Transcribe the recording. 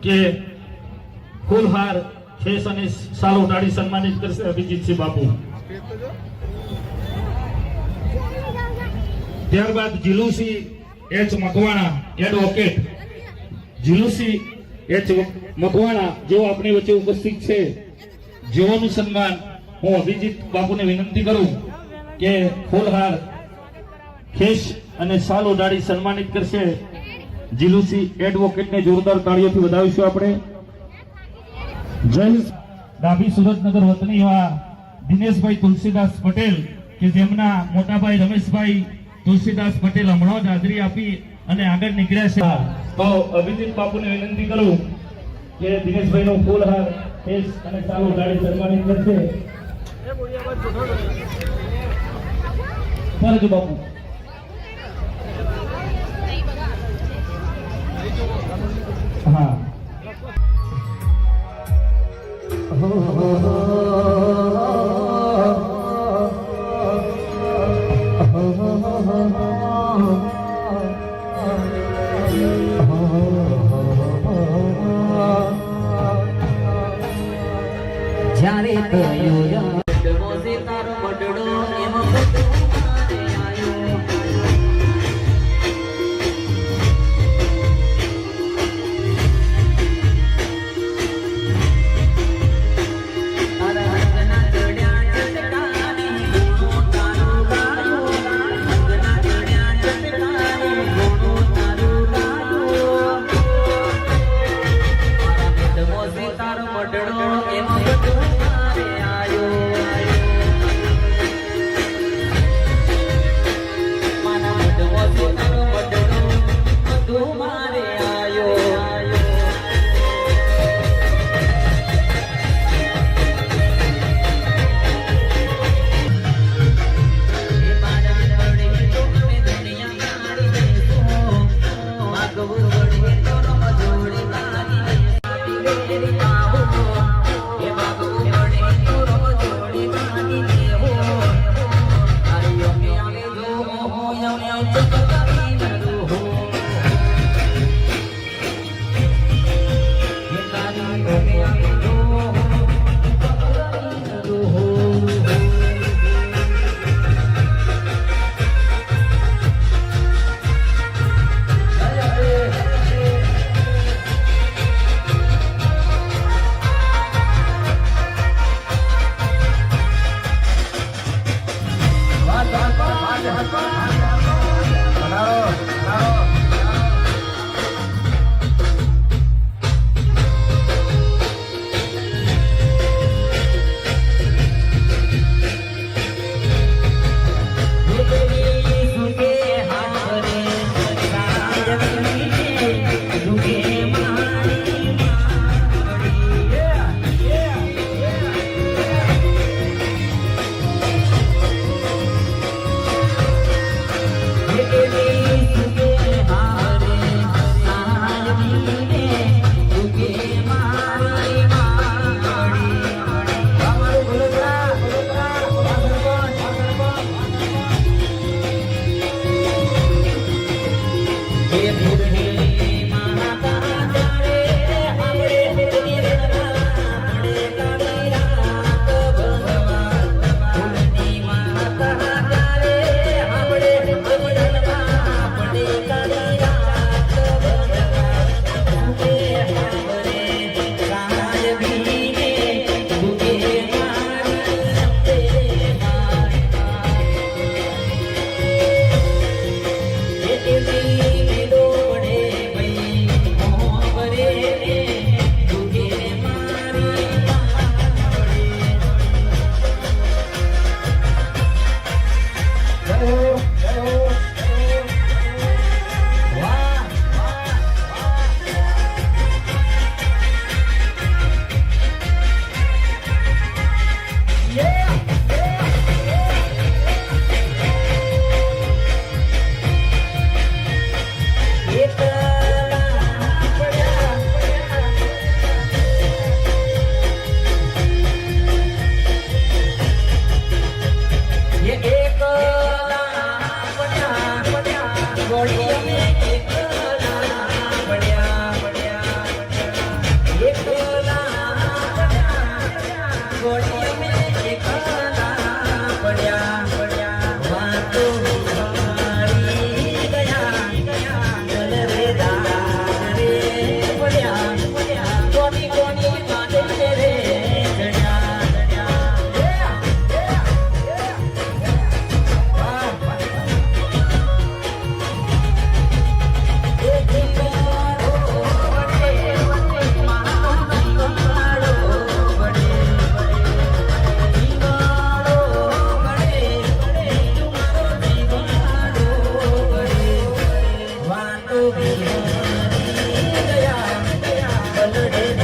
કે ફૂલહાર ખેસ અને સાલો ઉડાડી સન્માનિત કરશે અભિજીતસિંહ બાપુ। ત્યારબાદ Jilusinh H Makwana advocate Jilusinh H Makwana જેઓ આપણી વચ્ચે ઉપસ્થિત છે, જેઓનું સન્માન હું અભિજીત બાપુને વિનંતી કરું કે ફૂલહાર ખેસ અને સાલ ઉડાડી સન્માનિત કરશે। જીલુસિંહ એડવોકેટને જોરદાર તાળીઓથી વધાવીશું આપણે। જય ડાભી સુરતનગર વતની એવા દિનેશભાઈ તુલસીદાસ પટેલ કે જેમના મોટાભાઈ રમેશભાઈ તુલસીદાસ પટેલ હમણાં જ હાજરી આપી અને આગળ નીકળ્યા છે। તો અભિજીત બાપુને વિનંતી કરું કે દિનેશભાઈનો ફૂલહાર ખેસ અને સાલ ઉડાડી સન્માનિત કરશે। ફરજ બાપુ हाँ जारे कयो मोसे तारो बडड़ो एमो मारे आयो रंगना चढ़या चटकाने गुणो तारो गायो रंगना चढ़या चटकाने गुणो तारो गायो मारा पेट मोसे तारो बडड़ो एमो બલડે